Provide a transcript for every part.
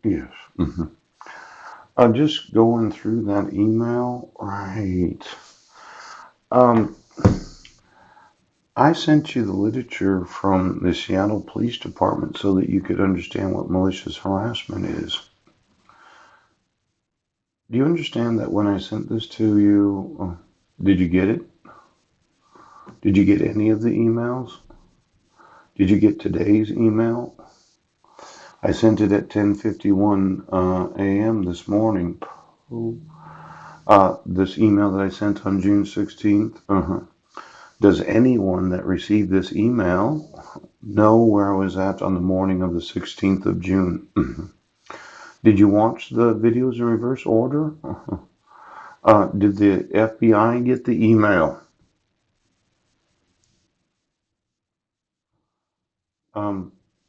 email. Yes. I'm just going through that email. Right. Um, I sent you the literature from the Seattle Police Department so that you could understand what malicious harassment is. Do you understand that when I sent this to you, did you get it? Did you get any of the emails? Did you get today's email? I sent it at 10:51 a.m. this morning. This email that I sent on June 16th. Does anyone that received this email know where I was at on the morning of the 16th of June? Did you watch the videos in reverse order? Did the FBI get the email?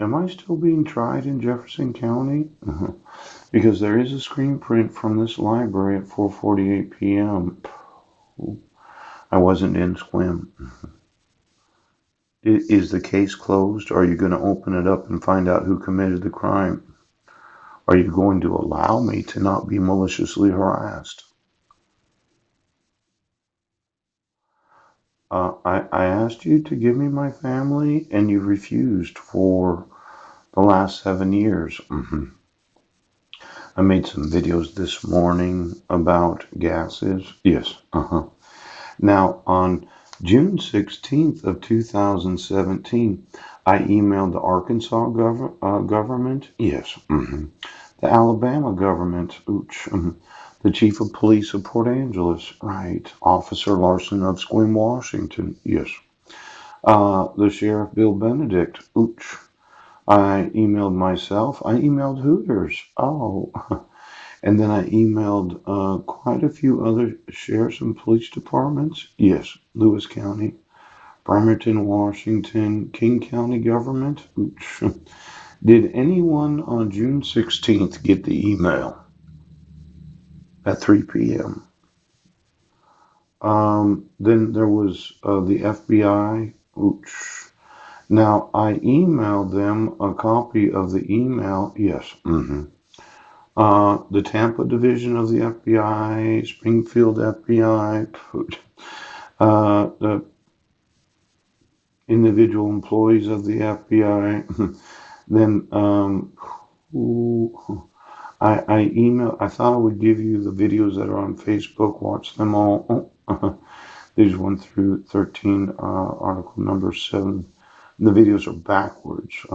Am I still being tried in Jefferson County? Because there is a screen print from this library at 4:48 p.m. I wasn't in Squim. Is the case closed? Are you going to open it up and find out who committed the crime? Are you going to allow me to not be maliciously harassed? I asked you to give me my family, and you refused for the last 7 years. I made some videos this morning about gases. Yes. Now, on June 16th of 2017, I emailed the Arkansas government. Yes. The Alabama government. Ooch. The chief of police of Port Angeles. Right. Officer Larson of Squim, Washington. Yes. The sheriff Bill Benedict. Ooch. I emailed myself. I emailed Hooters. Oh. And then I emailed quite a few other sheriffs and police departments. Yes, Lewis County, Bremerton, Washington, King County government. Did anyone on June 16th get the email at 3 p.m.? Then there was the FBI. Now, I emailed them a copy of the email. Yes. The Tampa division of the FBI, Springfield FBI, the individual employees of the FBI. Then I emailed. I thought I would give you the videos that are on Facebook. Watch them all. There's 1 through 13, article number 7. The videos are backwards.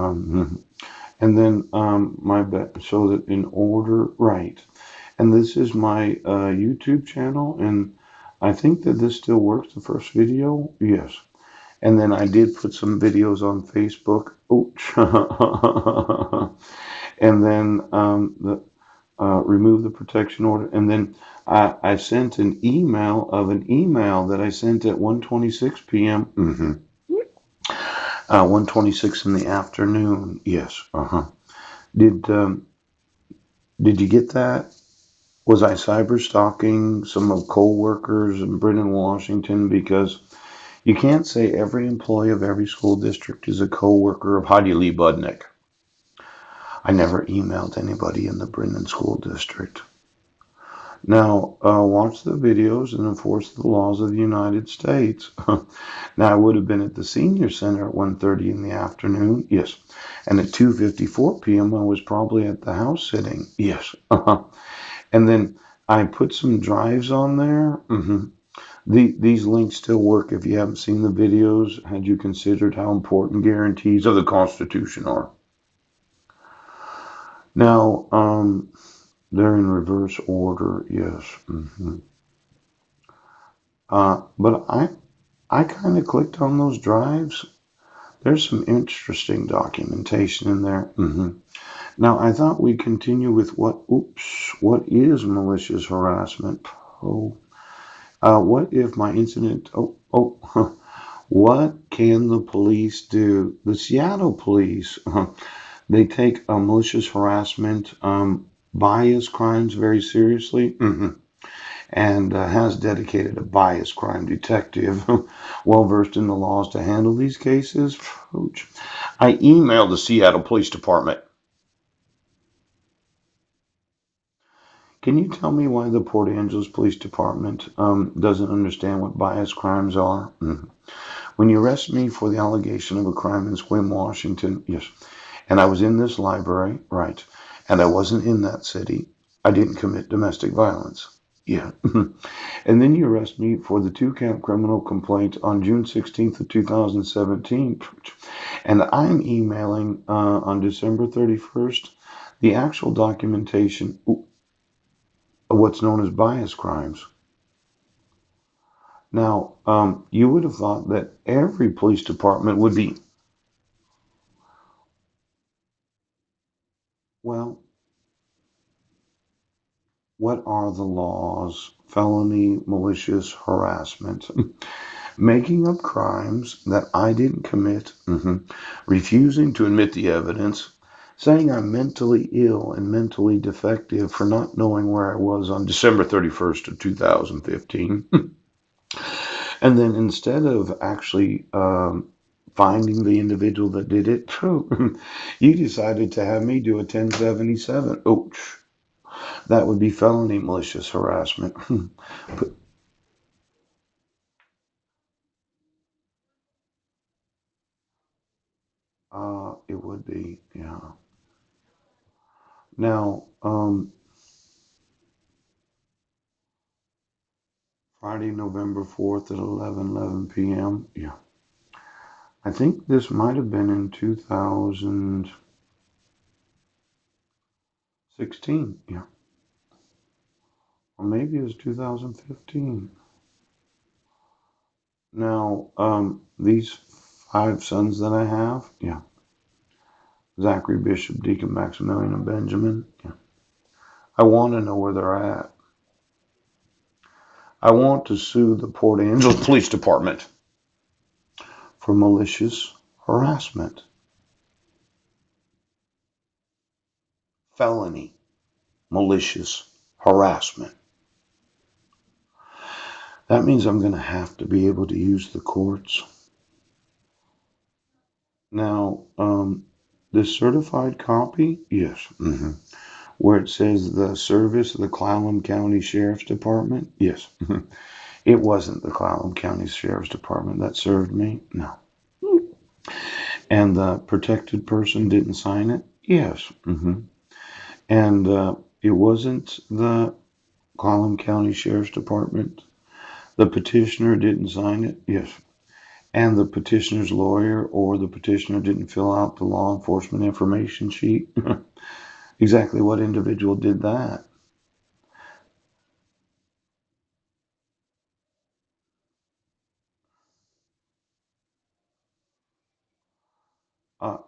And then so that in order, right. And this is my YouTube channel, and I think that this still works, the first video. Yes. And then I did put some videos on Facebook. Ouch. And then remove the protection order. And then I sent an email of an email that I sent at 1:26 p.m. 1:26 in the afternoon. Yes. Did you get that? Was I cyber stalking some of co-workers in Brennan, Washington? Because you can't say every employee of every school district is a co-worker of Heidi Lee Budnick. I never emailed anybody in the Brennan School District. Now, watch the videos and enforce the laws of the United States. Now, I would have been at the Senior Center at 1:30 in the afternoon. Yes. And at 2:54 p.m., I was probably at the house sitting. Yes. And then I put some drives on there. These links still work if you haven't seen the videos. Had you considered how important guarantees of the Constitution are? Now, they're in reverse order, yes. But I kind of clicked on those drives. There's some interesting documentation in there. Now, I thought we'd continue with what is malicious harassment? What if my incident, what can the police do? The Seattle police, they take malicious harassment, bias crimes very seriously, and has dedicated a bias crime detective well versed in the laws to handle these cases. I emailed the Seattle Police Department. Can you tell me why the Port Angeles Police Department doesn't understand what bias crimes are? When you arrest me for the allegation of a crime in Sequim, Washington, yes, and I was in this library, right, and I wasn't in that city, I didn't commit domestic violence. Yeah. And then you arrest me for the two-count criminal complaint on June 16th of 2017, and I'm emailing on December 31st the actual documentation of what's known as bias crimes. Now, you would have thought that every police department would be, well, what are the laws? Felony, malicious harassment, making up crimes that I didn't commit, refusing to admit the evidence, saying I'm mentally ill and mentally defective for not knowing where I was on December 31st of 2015. And then instead of actually finding the individual that did it, you decided to have me do a 1077. Ouch. That would be felony malicious harassment. But, it would be, yeah. Now, Friday, November 4th at 11 p.m. Yeah. I think this might have been in 2016. Yeah. Or maybe it was 2015. Now, these 5 sons that I have, yeah. Zachary, Bishop, Deacon Maximilian, and Benjamin, yeah. I want to know where they're at. I want to sue the Port Angeles Police Department for malicious harassment. Felony malicious harassment. That means I'm going to have to be able to use the courts. Now, this certified copy, yes, where it says the service of the Clallam County Sheriff's Department, yes. It wasn't the Clallam County Sheriff's Department that served me, no. And the protected person didn't sign it, yes. And it wasn't the Clallam County Sheriff's Department. The petitioner didn't sign it, yes. And the petitioner's lawyer or the petitioner didn't fill out the law enforcement information sheet. Exactly what individual did that?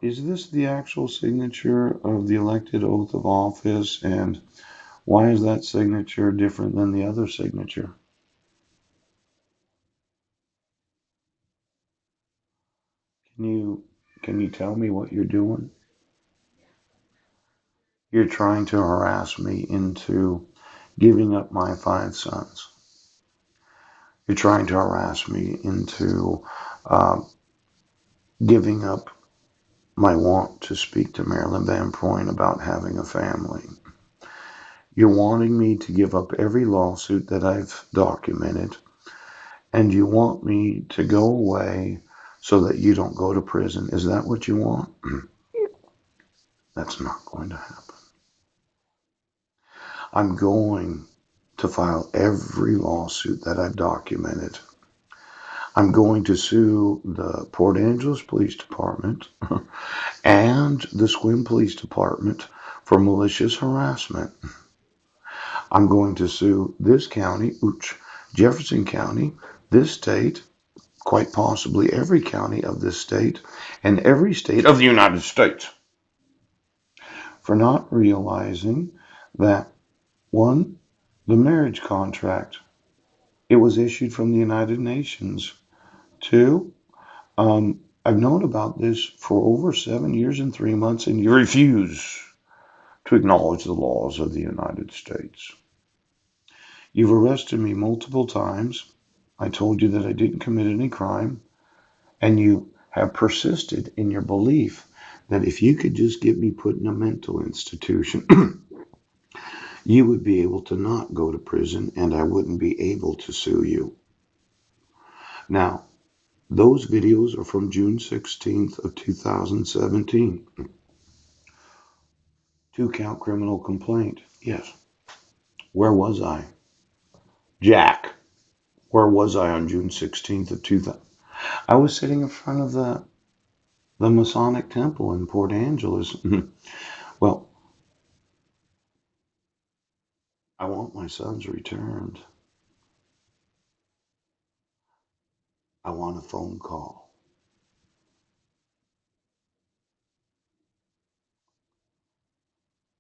Is this the actual signature of the elected oath of office? And why is that signature different than the other signature? Can you can you tell me what you're doing? You're trying to harass me into giving up my 5 sons. You're trying to harass me into uh, giving up my want to speak to Marilyn Van Proyn about having a family. You're wanting me to give up every lawsuit that I've documented, and you want me to go away so that you don't go to prison. Is that what you want? That's not going to happen. I'm going to file every lawsuit that I've documented. I'm going to sue the Port Angeles Police Department and the Sequim Police Department for malicious harassment. I'm going to sue this county, Jefferson County, this state, quite possibly every county of this state, and every state of the United States for not realizing that, one, the marriage contract, it was issued from the United Nations. Two, I've known about this for over 7 years and 3 months, and you refuse to acknowledge the laws of the United States. You've arrested me multiple times. I told you that I didn't commit any crime, and you have persisted in your belief that if you could just get me put in a mental institution, you would be able to not go to prison and I wouldn't be able to sue you. Now, those videos are from June 16th of 2017. 2-count criminal complaint. Yes. Where was I? Jack, where was I on June 16th of 2000? I was sitting in front of the Masonic Temple in Port Angeles. Well, I want my sons returned. I want a phone call.